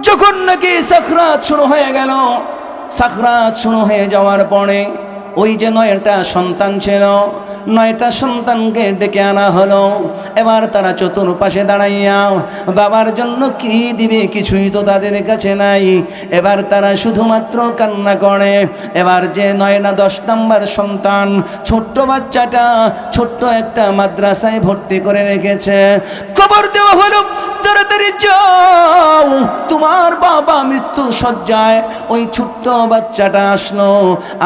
যখন নাকি সাকরাত শুরু হয়ে গেল, সাকরাত শুরু হয়ে যাওয়ার পরে ওই যে 9টা সন্তান ছিল, 9টা সন্তানকে ডেকে আনা হলো। এবার তারা চতুর্পাশে দাঁড়াইয়া বাবার জন্য কি দিবে কিছুই তো তাদের কাছে নাই। এবার তারা শুধুমাত্র কান্না করে। এবার যে 9 না 10 নম্বর সন্তান ছোট্ট বাচ্চাটা ছোট্ট একটা মাদ্রাসায় ভর্তি করে রেখেছে। খবর দেওয়া হলো, তাড়াতাড়ি যাও, তোমার বাবা মৃত্যু শয্যায়। ওই ছোট্ট বাচ্চাটা আসলো,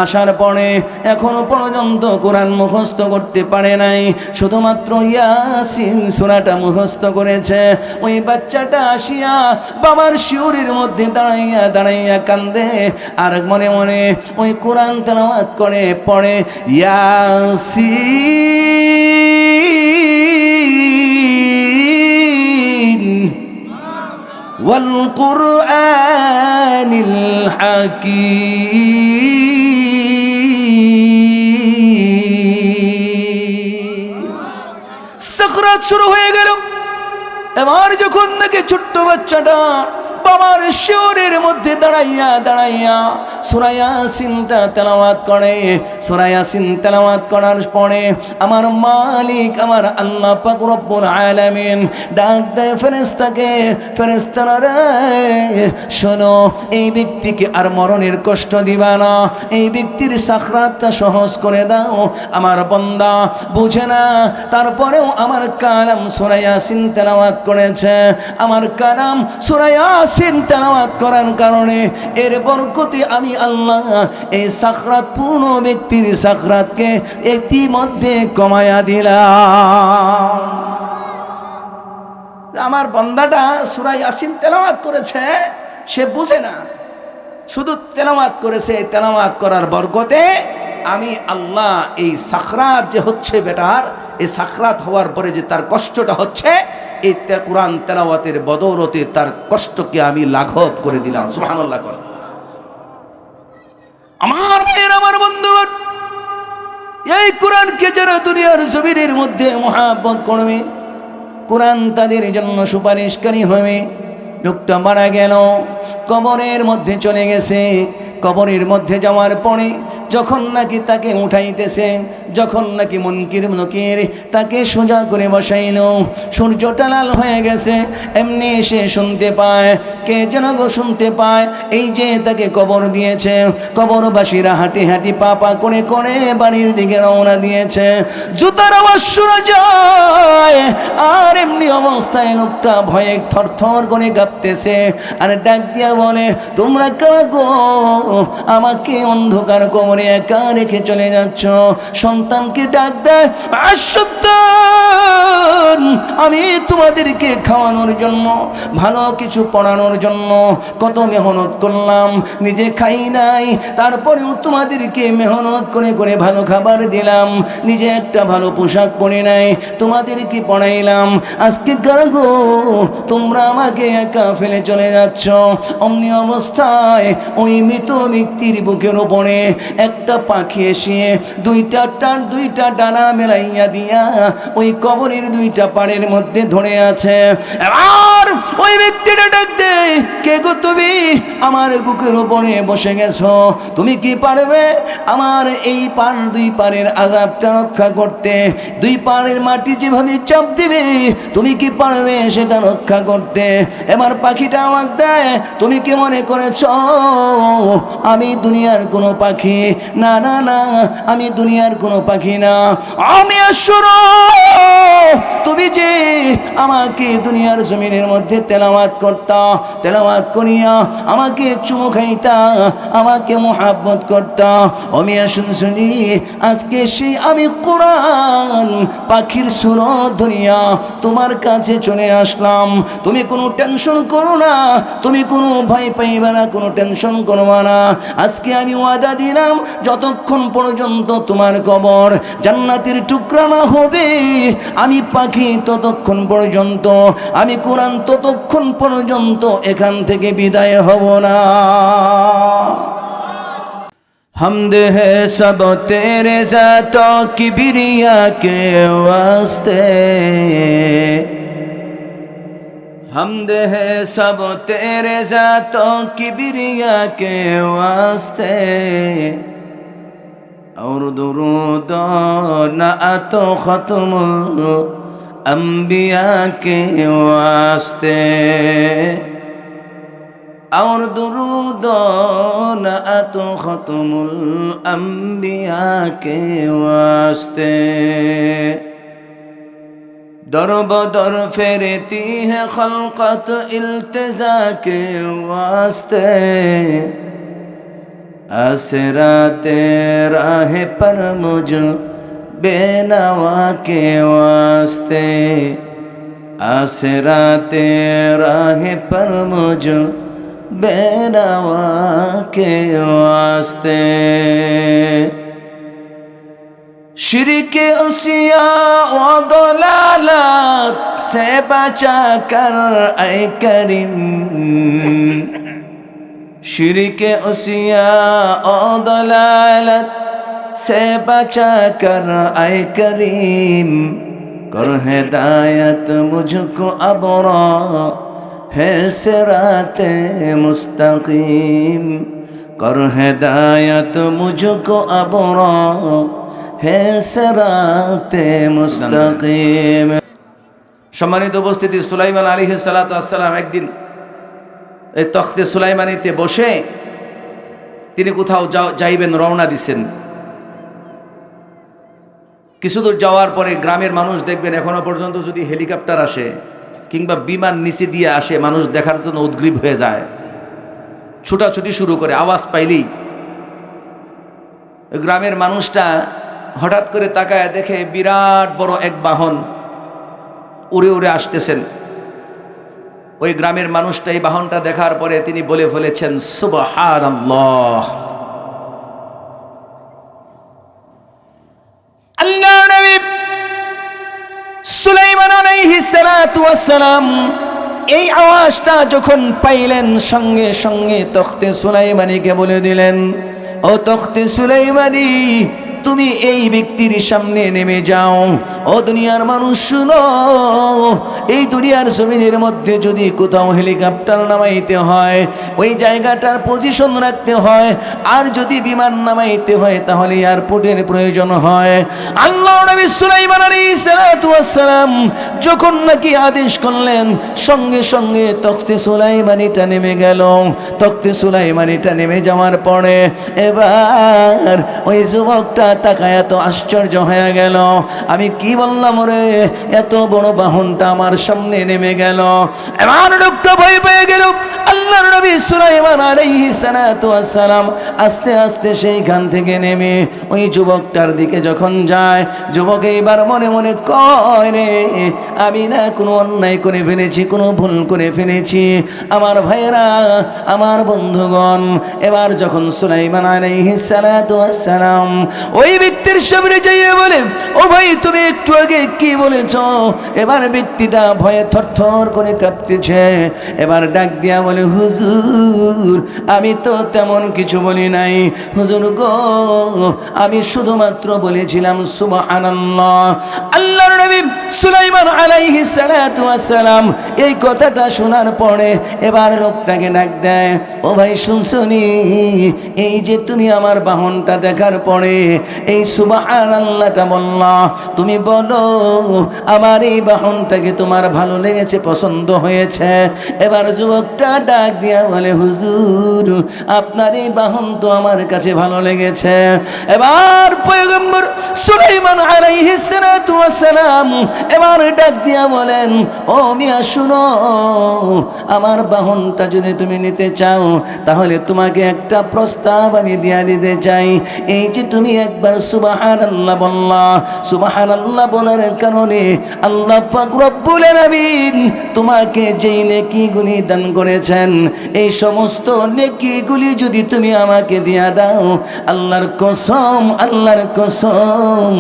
আসার পরে এখনো পর্যন্ত কোরআন মুখস্থ করতে পারে নাই, শুধুমাত্র ইয়াসিন সূরাটা মুখস্থ করেছে। ওই বাচ্চাটা আসিয়া বাবার শিউরির মধ্যে দাঁড়াইয়া দাঁড়াইয়া কান্দে, আর মনে মনে ওই কোরআন তেলাওয়াত করে পড়ে, ইয়াসিন ওয়াল কুরআনিল হাকীম। সাকরাত শুরু হয়ে গেল। এবার যখন নাকি ছোট্ট বাচ্চাটা বাবার শিওরের মধ্যে দাঁড়াইয়া দাঁড়াইয়া সূরা ইয়াসিনটা তেলাওয়াত করে, সূরা ইয়াসিন তেলাওয়াত করার পরে আমার মালিক আমার আল্লাহ পাক রব্বুল আলামিন ডাক দেয় ফেরেশতাকে, ফেরেশতারা রে শোনো, এই ব্যক্তিকে আর মরণের কষ্ট দিবা না, এই ব্যক্তির সাকরাতটা সহজ করে দাও। আমার বান্দা বুঝে না, তারপরেও আমার কালাম সূরা ইয়াসিন তেলাওয়াত করেছে। আমার কালাম সূরা ইয়াসিন তেলাওয়াত করার কারণে এর বরকতে আমি আল্লাহ এই সাকরাত পূর্ণ ব্যক্তির সাকরাতকে ইতিমধ্যে কমায়া দিলাম। আমার বান্দাটা সূরা ইয়াসিন তেলাওয়াত করেছে, সে বুঝে না, শুধু তেলাওয়াত করেছে। তেলাওয়াত করার বরকতে আমি আল্লাহ এই সাকরাত যে হচ্ছে বেটার, এই সাকরাত হওয়ার পরে যে তার কষ্টটা হচ্ছে, এই কোরআন তেলাওয়াতের বদৌলতে তার কষ্টকে আমি লাঘব করে দিলাম। সুবহানাল্লাহ। আমার ভাইয়ের, আমার বন্ধুগণ, এই কোরআনকে যারা দুনিয়ার জমিনের মধ্যে মহাব্বত করবে, কোরআন তাদের জন্য সুপারিশকারী হবে। লোকটা মারা গেল, কবরের মধ্যে চলে গেছে। কবরের মধ্যে যাওয়ার পরে যখন নাকি তাকে উঠাইতেছে, যখন নাকি মুনকির নকির তাকে সোজা করে বসাইল, সূর্যটা লাল হয়ে গেছে। এমনি সে শুনতে পায়, কে যেন শুনতে পায়, এই যে তাকে কবর দিয়েছে। কবরবাসীরা হাঁটি হাঁটি পা পা করে করে বাড়ির দিকে রওনা দিয়েছে। জুতার আওয়াজ শোনা যায়, আর এমনি অবস্থায় লোকটা ভয়ে থরথর করে কাঁপতেছে, আর ডাক দিয়া বলে, তোমরা কারা গো, আমাকে অন্ধকার কবরে একা রেখে চলে যাচ্ছ? সন্তানকে ডাক দেয়, সন্তান, আমি তোমাদেরকে খাওয়ানোর জন্য, ভালো কিছু পড়ানোর জন্য কত মেহনত করলাম, নিজে খাই নাই, তারপরেও তোমাদেরকে মেহনত করে করে ভালো খাবার দিলাম, নিজে একটা ভালো পোশাক পরে নাই, তোমাদেরকে পড়াইলাম, আজকে কারা গো তোমরা আমাকে একা ফেলে চলে যাচ্ছ? অমনি অবস্থায় ওই মৃত ব্যক্তির বুকের উপরে একটা পাখি এসে দুইটা ডানা মেলাইয়া দিয়া ওই কবরের 2টা পাড়ের মধ্যে ধরে আছে। এবার ওই ব্যক্তিটা ডাক দেয়, কে গো তুমি? আমার বুকের উপরে বসে গেছো, তুমি কি পারবে আমার এই পাড় 2 পাড়ের আযাবটা রক্ষা করতে? 2 পাড়ের মাটি যেভাবে চাপ দিবে, তুমি কি পারবে সেটা রক্ষা করতে? এবার পাখিটা আওয়াজ দেয়, তুমি কি মনে করেছ আমি দুনিয়ার কোনো পাখি? না না না, আমি দুনিয়ার কোনো পাখি না, আমি আসুরা। তুমি যে আমাকে দুনিয়ার জমিনের মধ্যে তেলাওয়াত করতা, তেলাওয়াত করিয়া আমাকে চুমু খাইতা, আমাকে মোহাব্বত করতা, আমি শুনি আজকে সেই আমি কোরআন পাখির সুরত ধরিয়া তোমার কাছে চলে আসলাম। তুমি কোনো টেনশন করো না, তুমি কোনো ভয় পাইবে না, কোনো টেনশন করবা না। আজকে আমি ওয়াদা দিলাম, যতক্ষণ পর্যন্ত তোমার কবর জান্নাতের টুকরা না হবে, আমি পাখি ততক্ষণ পর্যন্ত, আমি কোরআন ততক্ষণ পর্যন্ত এখান থেকে বিদায় হব না। हमद है सब तेरे ज़ातों की किबरिया के वास्ते, हमद है सब तेरे ज़ातों किबरिया के वास्ते और दुरूद नअतो खत्मुल अंबिया के वास्ते और दुरूद नअतो खत्मुल अंबिया के वास्ते दर बदर फेरती है खल्कत इल्तिजा के वास्ते असराते राह पर मुझ बेनवा के वास्ते असराते राह पर मुझ बेनवा के वास्ते शिरक उसिया व दलालत से बचा कर ऐ करीम शिरक उसिया व दलालत से बचा कर ऐ करीम कर हिदायत मुझको अबरा है सिराते मुस्तकीम कर हिदायत मुझको अबरा হে সিরাতে মুস্তাকিম। সম্মানিত উপস্থিতি, সুলাইমান আলাইহিস সালাতু ওয়াস সালাম একদিন এই তখতে সুলাইমানিতে বসে তিনি কোথাও যাইবেন, রওনা দিছেন। কিছু দূর যাওয়ার পরে গ্রামের মানুষ দেখবেন এখনো পর্যন্ত যদি হেলিকপ্টার আসে কিংবা বিমান নিচে দিয়ে আসে, মানুষ দেখার জন্য উদ্গ্রীব হয়ে যায়, ছুটাছুটি শুরু করে। আওয়াজ পাইলেই গ্রামের মানুষটা হঠাৎ করে তাকায় দেখে বিরাট বড় এক বাহন উড়ে উড়ে আসতেছেন। ওই গ্রামের মানুষটা এই বাহনটা দেখার পরে তিনি বলে ফেলেছেন সুবহানাল্লাহ। আল্লাহর নবী সুলাইমান আলাইহিস সালাতু ওয়াস সালাম এই আওয়াজটা যখন পাইলেন, সঙ্গে সঙ্গে তখতে সুলাইমানিকে বলে দিলেন, ও তখতে সুলাইমানি, তুমি এই ব্যক্তির সামনে নেমে যাও। ও দুনিয়ার মানুষ শুনো, এই দুনিয়ার জমিনের মধ্যে যদি কোথাও হেলিকপ্টার নামাইতে হয় ওই জায়গাটার পজিশন রাখতে হয়, আর যদি বিমান নামাইতে হয় তাহলে এয়ারপোর্টের প্রয়োজন হয়। আল্লাহর নবী সুলাইমান আলাইহিস সালাতু ওয়াস সালাম যখন নাকি আদেশ করলেন, সঙ্গে সঙ্গে তখতে সুলাইমানিটা নেমে গেল। তখতে সুলাইমানিটা নেমে যাওয়ার পরে এবার ওই যুবকটা তাকায় এত আশ্চর্য হয়ে গেল, আমি কি বললাম রে, এত বড় বাহনটা আমার সামনে নেমে গেল। এবার লোকটা ভয় পেয়ে গেল। আল্লাহর নবী সুলাইমান আলাইহিস সালাতু ওয়াস সালাম আস্তে আস্তে সেইখান থেকে নেমে ওই যুবকটার দিকে যখন যায়, যুবক এইবার মনে মনে কয়, রে আমি না কোনো অন্যায় করে ফেলেছি, কোনো ভুল করে ফেলেছি। আমার ভাইয়েরা, আমার বন্ধুগণ, এবার যখন সুলাইমান আলাইহিস সালাতু ওয়াস সালাম ওই ব্যক্তির সামনে যাইয়ে বলে, ও ভাই তুমি একটু আগে কি বলেছ? এবার ব্যক্তিটা ভয়ে থরথর করে কাঁপতেছে। এবার ডাক দিয়া বলে, হুজুর আমি তো তেমন কিছু বলি নাই হুজুর গো, আমি শুধুমাত্র বলেছিলাম সুবহানাল্লাহ। আল্লাহর নবী সুলাইমান আলাইহিস সালাতু ওয়াস সালাম এই কথাটা শোনার পরে এবার লোকটাকে ডাক দেয়, ও ভাই শুনছনি, এই যে তুমি আমার বাহনটা দেখার পরে এই সুবহানাল্লাহটা বললা, তুমি বলো আমার এই বাহনটাকে তোমার ভালো লেগেছে, পছন্দ হয়েছে? এবার যুবকটা ডাক দিয়া বলে, হুজুর আপনার এই বাহন তো আমার কাছে ভালো লেগেছে। এবার পয়গম্বর সুলাইমান আলাইহিস সালাতু ওয়াস সালাম এবার ডাক দিয়া বলেন, ও মিয়া শুনো, আমার বাহনটা যদি তুমি নিতে চাও তাহলে তোমাকে একটা প্রস্তাব আমি দিয়া দিতে চাই। এই যে তুমি একবার সুবহানাল্লাহ বললা, সুবহানাল্লাহ বলার কারণে আল্লাহ পাক রব্বুল আলামিন তোমাকে যেই নেকিগুলি দান করেছেন, এই সমস্ত নেকিগুলি যদি তুমি আমাকে দিয়া দাও, আল্লাহর কসম, আল্লাহর কসম,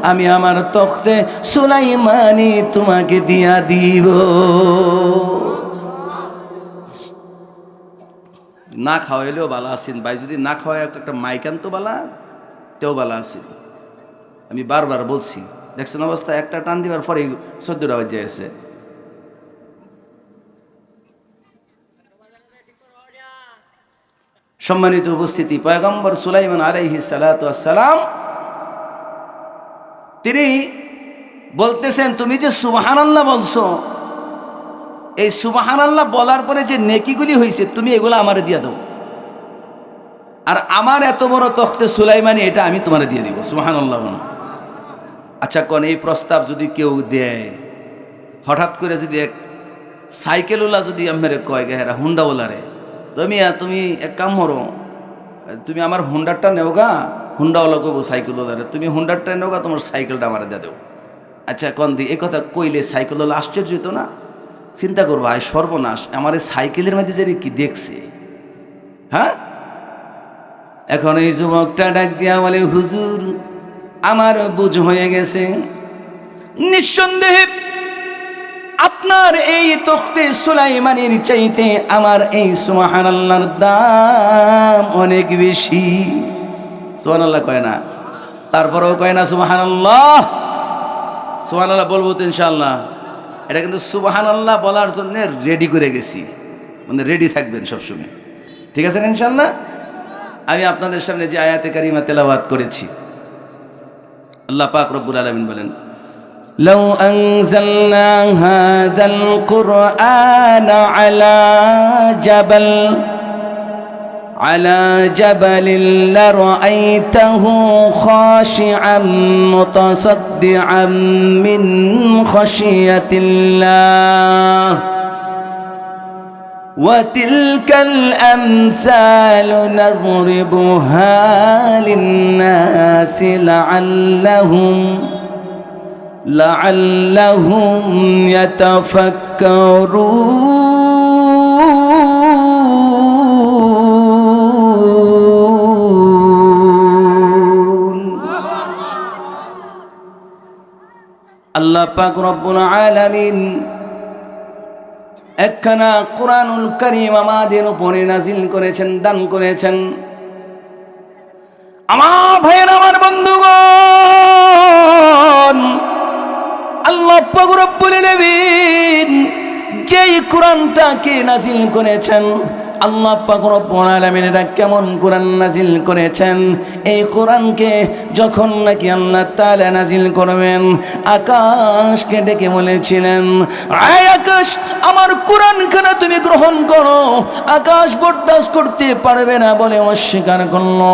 আমি আমার তখতে সুলাইমানি তোমাকে দিয়া দিব। না খাওয়াইলেও বালা আছেন ভাই, যদি না খাওয়াই একটা মাইকান্ত বালা তেও বালা আছেন। আমি বারবার বলছি, দেখছেন অবস্থা, একটা টান দিবার পরে 14টা বাজে আছে। সম্মানিত উপস্থিতি, পয়গম্বর সুলাইমান আলাইহিস সালাতু ওয়াস সালাম তিনি বলতেছেন, তুমি যে সুবহানাল্লাহ বলছো, এই সুবহানাল্লাহ বলার পরে যে নেকিগুলি হয়েছে তুমি এগুলো আমারে দিয়ে দাও, আর আমার এত বড় তখতে সুলাইমানি এটা আমি তোমারে দিয়ে দিব। সুবহানাল্লাহ। আচ্ছা কোন এই প্রস্তাব যদি কেউ দেয়, হঠাৎ করে যদি এক সাইকেলওয়ালা যদি আমার কয় গেরা হুন্ডাওয়ালারে, তুমি এক কাম করো, তুমি আমার হুন্ডারটা নেও গা, হুন্ডাওয়ালা কইব সাইকেলওয়ালারে, তুমি হুন্ডারটা নেও গা, তোমার সাইকেলটা আমার দিয়ে দেও। আচ্ছা কন দি, এ কথা কইলে সাইকেলওয়ালা আশ্চর্য হতো না? চিন্তা করবো, আয় সর্বনাশ, আমার এই সাইকেলের মধ্যে যে কি দেখছে। হ্যাঁ, এখন এই যুবকটা ডাক দিয়া বলে, হুজুর আমার বুঝ হয়ে গেছে, নিঃসন্দেহে আপনার এই তখতে সুলাইমানের চাইতে আমার এই সুবহানাল্লাহর দাম অনেক বেশি। সুবহানাল্লাহ কয় না? তারপরেও কয় না সুবহানাল্লাহ? সুবহানাল্লাহ বলবো তো ইনশাআল্লাহ। এটা কিন্তু সুবহানাল্লাহ বলার জন্য রেডি করে গেছি, মানে রেডি থাকবেন সবসময়, ঠিক আছে ইনশাআল্লাহ। আমি আপনাদের সামনে যে আয়াতে কারিমা তেলাওয়াত করেছি, আল্লাহ পাক রব্বুল আলামিন বলেন, لو أنزلنا هذا القرآن على جبل لرأيته خاشعا متصدعا من خشية الله وتلك الأمثال نضربها للناس لعلهم يتفكرون। আল্লাহ পাক রব্বুল আলামিন একখানা কোরআনুল কারীম আমাদের উপরে নাজিল করেছেন, দান করেছেন। আমার ভাইয়ের, আমার বন্ধুগণ, আল্লাহ পাক রব্বুল আলামিন যেই কোরআনটাকে নাজিল করেছেন, আল্লাহ পাক রব্বুল আলামিন এটা কেমন কোরআন নাজিল করেছেন? এই কোরআনকে যখন নাকি আল্লাহ তাআলা নাজিল করবেন, আকাশকে ডেকে বলেছিলেন, আয় আকাশ, আমার কোরআনখানা তুমি গ্রহণ করো। আকাশ বরদাস্ত করতে পারবে না বলে অস্বীকার করলো।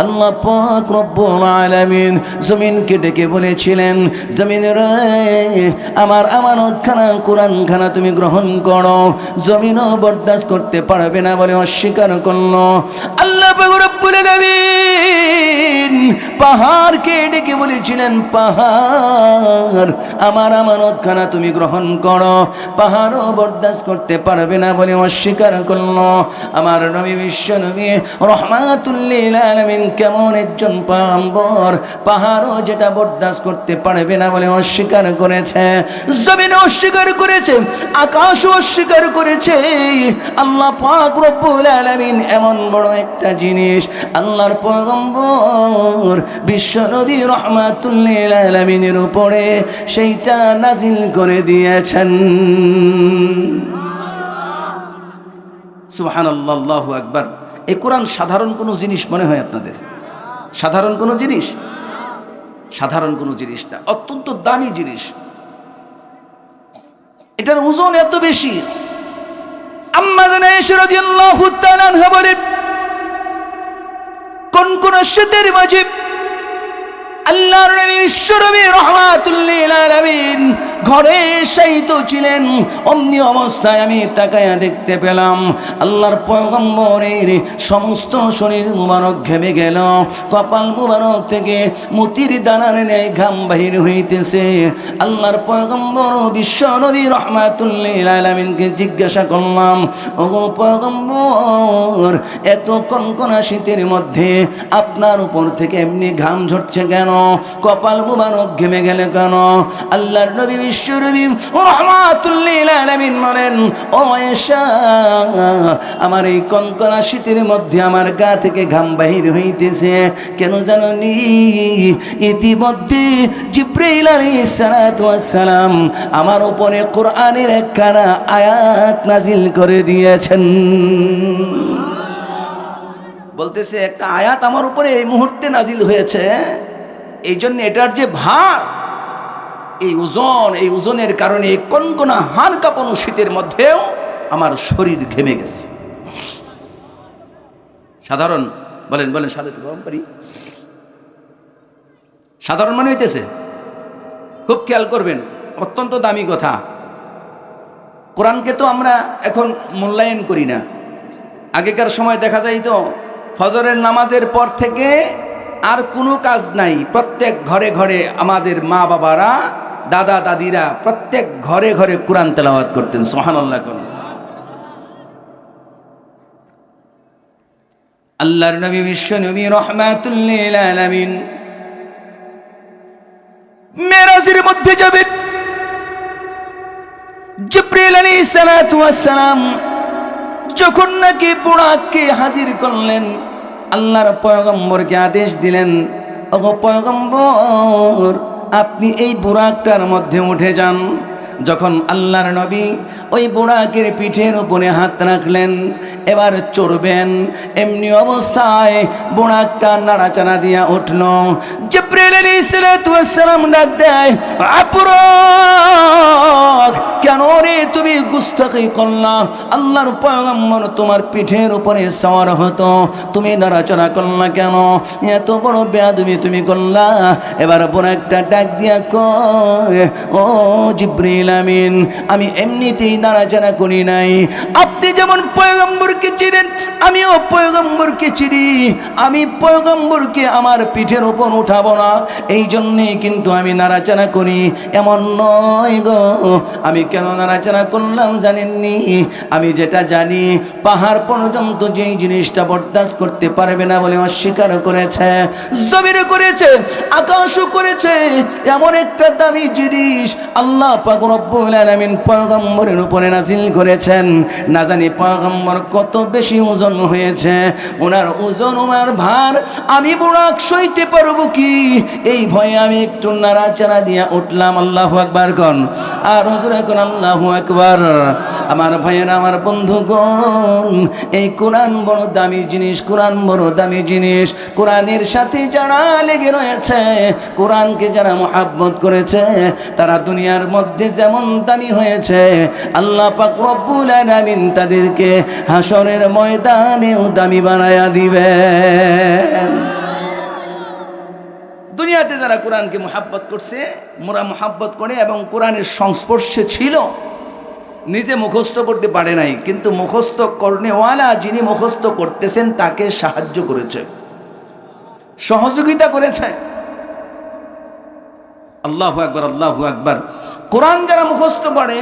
আল্লাহ পাক রব্বুল আলামিন জমিনকে ডেকে বলেছিলেন, জমিন রে, আমার আমানতখানা কোরআনখানা তুমি গ্রহণ করো। জমিনও বরদাস্ত করতে পারবে না বলে অস্বীকার করলো। আল্লাহ পাক রব্বুল আলামিন পাহাড়কে ডেকে বলেছিলেন, পাহাড়, আমার আমানতখানা তুমি গ্রহণ করো। পাহাড়ও বরদাস্ত করতে পারবে না বলে অস্বীকার করলো। আমার নবী, বিশ্ব নবী রাহমাতুল লিল আলামিন কেমন একজন পয়গম্বর, পাহাড়ও যেটা বরদাস্ত করতে পারবে না বলে অস্বীকার করেছে, জমিন অস্বীকার করেছে, আকাশও অস্বীকার করেছে। আল্লাহ পাক রব্বুল আলামিন এমন বড় একটা জিনিস আল্লাহর পয়গম্বর বিশ্ব নবী রাহমাতুল লিল আলামিনের উপরে সেইটা নাজিল করে দিয়েছেন। সুবহানাল্লাহ, আল্লাহু আকবার। এই কোরআন সাধারণ কোনো জিনিস মনে হয় আপনাদের? সাধারণ কোনো জিনিস? সাধারণ কোনো জিনিস না, অত্যন্ত দামি জিনিস। এটার ওজন এত বেশি। আম্মা জানা আয়েশা রাদিয়াল্লাহু তাআলা আনহা বলেন, কোন শীতের মাঝে আল্লাহর নবী বিশ্ব নবী রাহমাতুল লিল আলামিন ঘরে শায়িত ছিলেন। অমনি অবস্থায় আমি তাকায়া দেখতে পেলাম আল্লাহর পয়গম্বরের সমস্ত শরীর মুবারক ঘেমে গেল, কপাল মুবারক থেকে মতির দানার ন্যায় ঘাম বাহির হইতেছে। আল্লাহর পয়গম্বর বিশ্ব নবী রাহমাতুল লিল আলামিনকে জিজ্ঞাসা করলাম, ওগো পয়গম্বর, এত কনকনা শীতের মধ্যে আপনার উপর থেকে এমনি ঘাম ঝরছে কেন? কপাল মুবারক ঘেমে গেলে কেন? আল্লাহর নবী বিশ্ব নবী রাহমাতুল লিল আলামিন বলেন, ও আয়েশা, আমার এই কনকনা শীতের মধ্যে আমার গা থেকে ঘাম বাহির হইতেছে কেন জানোনি? ইতিমধ্যে জিবরাইল আলাইহিস সালাতু ওয়াস সালাম আমার উপরে কোরআনের একখানা আয়াত নাজিল করে দিয়েছেন। বলতেছে একটা আয়াত আমার উপরে এই মুহূর্তে নাজিল হয়েছে, এই জন্য এটার যে ভার, এই ওজনের কারণে কনকনা হাড় কাঁপানো শীতের মধ্যেও আমার শরীর ঘেমে গেছে। সাধারণ বলেন সাধারণ মনে হইতেছে? খুব খেয়াল করবেন, অত্যন্ত দামি কথা। কোরআনকে তো আমরা এখন মূল্যায়ন করি না। আগেকার সময় দেখা যায় তো ফজরের নামাজের পর থেকে আর কোনো কাজ নাই, প্রত্যেক ঘরে ঘরে আমাদের মা বাবারা, দাদা দাদিরা প্রত্যেক ঘরে ঘরে কোরআন তেলাওয়াত করতেন। সুবহানাল্লাহ। আল্লাহর নবী বিশ্ব নবী রাহমাতুল লিল আলামিন মেরাজের মধ্যে যাবেন। জিবরিল আলাইহিস সালাতু ওয়াস সালাম যখন নাকি বুরাককে হাজির করলেন, আল্লাহর পয়গম্বরকে আদেশ দিলেন, ওগো পয়গম্বর আপনি এই বুরাকটার মধ্যে উঠে যান। যখন আল্লাহর নবী ওই বুরাকের পিঠের উপরে হাত রাখলেন, এবার চড়বেন, এমনি অবস্থায় বুরাকটা নাড়াচাড়া দিয়া উঠল। জিবরিল আলাইহিস সালাতু ওয়াস সালাম ডাক দেয়, বুরাক কেন রে তুমি গুস্তাখি করলা? আল্লাহর পয়গম্বর তোমার পিঠের উপরে সওয়ার হতো, তুমি নাড়াচাড়া করলা কেন? এত বড় বেয়াদবি তুমি করলা। এবার বুরাকটা ডাক দিয়া কয়, ও জিবরিল আমিন, আমি এমনিতেই নাড়াচাড়া করি নাই। আপনি যেমন পয়গম্বরকে চিনেন, আমিও পয়গম্বরকে চিনি। আমি পয়গম্বরকে আমার পিঠের উপর উঠাবো না, এই জন্যেই কিন্তু আমি নাড়াচাড়া করি। এমন নয় গো। আমি কেন নাড়াচাড়া করলাম জানেননি? আমি যেটা জানি, পাহাড় পর্যন্ত যেই জিনিসটা বরদাস্ত করতে পারবে না বলে অস্বীকার করেছে, জমিন করেছে, আকাশও করেছে, এমন একটা দামি জিনিস আল্লাহ পাক রব্বুল আলামিন পয়গম্বরের উপরে নাজিল করেছেন। না জানি পয়গম্বর কত বেশি ওজন হয়েছে, ওনার ওজন, ওনার ভার আমি বুরাক সইতে পারবো কি, এই ভয়ে আমি একটু নাড়াচাড়া দিয়া উঠলাম। আল্লাহু আকবার কোন, আর হুজুর কোন আল্লাহু আকবার। আমার ভাইয়েরা, আমার বন্ধুগণ, এই কোরআন বড় দামি জিনিস, কোরআন বড় দামি জিনিস। কোরআনের সাথে যারা লেগে রয়েছে, কোরআনকে যারা মুহাব্বত করেছে, তারা দুনিয়ার মধ্যে যেমন দামি হয়েছে, আল্লাহ পাক রব্বুল আলামিন তাদেরকে হাসরের ময়দানেও দামি বানায়া দিবেন। দুনিয়াতে যারা কোরআনকে মুহাব্বত করছে, মোরা মুহাব্বত করে এবং কোরআনের সংস্পর্শে ছিল, নিজে মুখস্থ করতে পারে নাই, কিন্তু মুখস্থ করনেওয়ালা যিনি মুখস্থ করতেছেন তাকে সাহায্য করেছে, সহযোগিতা করেছে। আল্লাহু আকবার, আল্লাহু আকবার। কোরআন যারা মুখস্থ করে,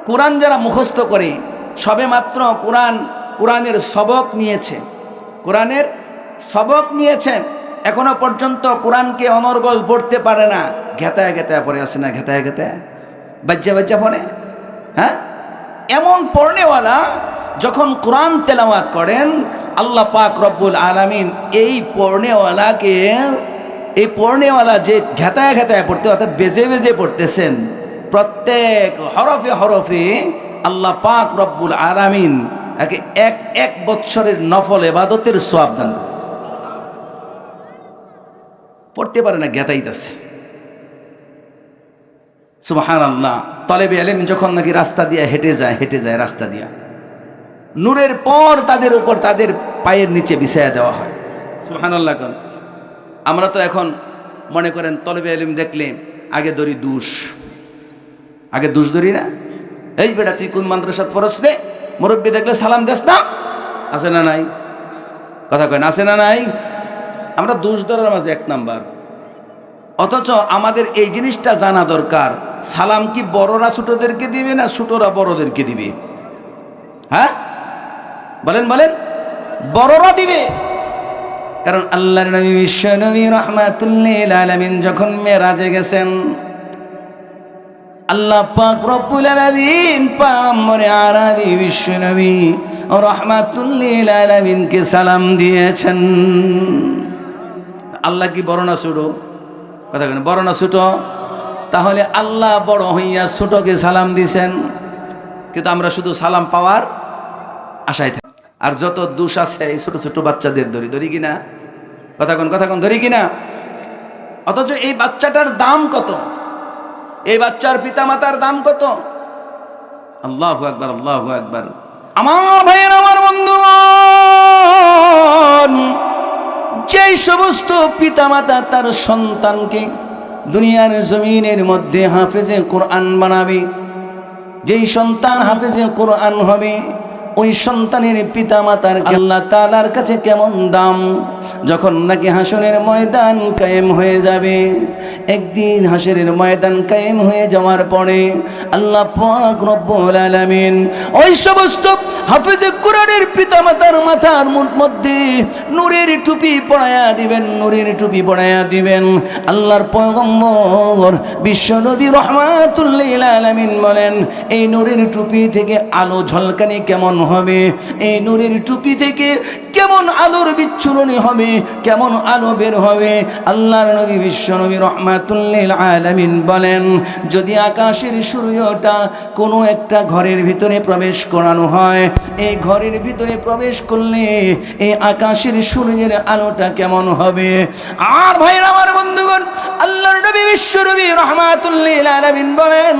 কোরআন যারা মুখস্থ করে, সবে মাত্র কোরআনের সবক নিয়েছে, কোরআনের সবক নিয়েছে, এখনো পর্যন্ত কোরআনকে অনর্গল পড়তে পারে না। ঘেতায় ঘেতায় পড়ে আসে না, ঘেতায় ঘেতায় বাজ্যা বাজ্যা পড়ে। হ্যাঁ, এমন পড়নেওয়ালা যখন কোরআন তেলাওয়াত করেন, আল্লাহ পাক রব্বুল আলামিন এই পড়নেওয়ালা যে ঘেতায় ঘেতায় পড়তে, অর্থাৎ বেজে বেজে পড়তেছেন, প্রত্যেক হরফে হরফে আল্লাহ পাক রব্বুল আলামিন একে এক বৎসরের নফল ইবাদতের সওয়াব দান করে। পড়তে পারে না, ঘেতাইতেছে। সুবহানাল্লাহ। তালেবে ইলম যখন নাকি রাস্তা দিয়ে হেঁটে যায় রাস্তা দিয়া, নূরের পর তাদের উপর তাদের পায়ের নিচে বিছায়া দেওয়া হয়। সুবহানাল্লাহ। আমরা তো এখন মনে করেন তালেবে ইলম দেখলে আগে দুষ ধরি না। এই বেটা তুই কোন মাদ্রাসাত পড়ছ রে? মুরব্বী দেখলে সালাম দেস না? আছে না নাই? কথা কয় না, আছে না নাই? আমরা দোষ ধরার মাঝে এক নাম্বার। অথচ আমাদের এই জিনিসটা জানা দরকার, সালাম কি বড়রা ছোটদেরকে দিবে না ছোটরা বড়দেরকে দিবে? হ্যাঁ বলেন, বড়রা দিবে। কারণ আল্লাহর নবী বিশ্ব নবী রাহমাতুল লিল আলামিন যখন মেরাজে গেছেন, আল্লাহ পাক রব্বুল আলামিন পয়গম্বরে আরবি বিশ্ব নবী রাহমাতুল লিল আলামিনকে সালাম দিয়েছেন। আল্লাহ কি বড় না ছোট? কথা কেন, বড় না ছোট? তাহলে আল্লাহ বড় হইয়া ছোটকে সালাম দিছেন, কিন্তু আমরা শুধু সালাম পাওয়ার আশায় থাকি। আর যত দোষ আছে এই ছোট ছোট বাচ্চাদের ধরি কিনা, কথা কোন ধরি কিনা। অথচ এই বাচ্চাটার দাম কত, এই বাচ্চার পিতামাতার দাম কত। আল্লাহু আকবার, আল্লাহু আকবার। আমার ভাইয়ের, আমার বন্ধুগণ, যেই সমস্ত পিতামাতা তার সন্তানকে দুনিয়ার জমিনের মধ্যে হাফেজে কোরআন বানাবে, যেই সন্তান হাফেজে কোরআন হবে, ওই সন্তানের পিতামাতার আল্লাহ তাআলার কাছে কেমন দাম। যখন নাকি হাসরের ময়দান কায়েম হয়ে যাবে, একদিন হাসরের ময়দান কায়েম হয়ে যাওয়ার পরে আল্লাহ পাক রব্বুল আলামিন ওই সমস্ত হাফেজে কোরআনের পিতামাতার মাথার মধ্যে নূরের টুপি পরায়া দিবেন, নূরের টুপি পরায়া দিবেন। আল্লাহর পয়গম্বর বিশ্বনবী রাহমাতুল লিল আলামিন বলেন, এই নূরের টুপি থেকে আলো ঝলকানি কেমন হবে, এই নূরের টুপি থেকে কেমন আলোর বিচ্ছুরণী হবে, কেমন আলো বের হবে। আল্লাহর নবী বিশ্বনবী রাহমাতুল লিল আলামিন বলেন, যদি আকাশের সূর্যটা কোনো একটা ঘরের ভিতরে প্রবেশ করানো হয়, এই ঘরের ভিতরে প্রবেশ করলে এই আকাশের সূর্যের আলোটা কেমন হবে। আর ভাইরা, আমার বন্ধুগণ, আল্লাহর নবী বিশ্বনবী রাহমাতুল লিল আলামিন বলেন,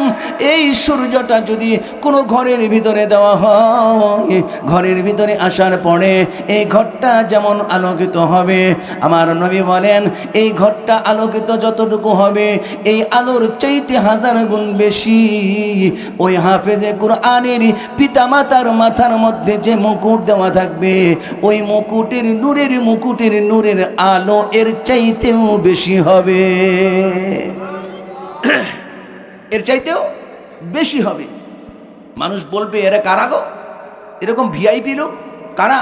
এই সূর্যটা যদি কোনো ঘরের ভিতরে দেওয়া হয়, ঘরের ভিতরে আসার পরে এই ঘরটা যেমন আলোকিত হবে, আমার নবী বলেন এই ঘরটা আলোকিত যতটুকু হবে, এই আলোর চাইতে 1000 গুণ বেশি ওই হাফেজে কোরআনের পিতামাতার মাথার মধ্যে যে মুকুট দেওয়া থাকবে, ওই মুকুটের নূরের আলো এর চাইতেও বেশি হবে, এর চাইতেও বেশি হবে। মানুষ বলবে, এরা কারা গো, এরকম ভিআইপি লোক কারা?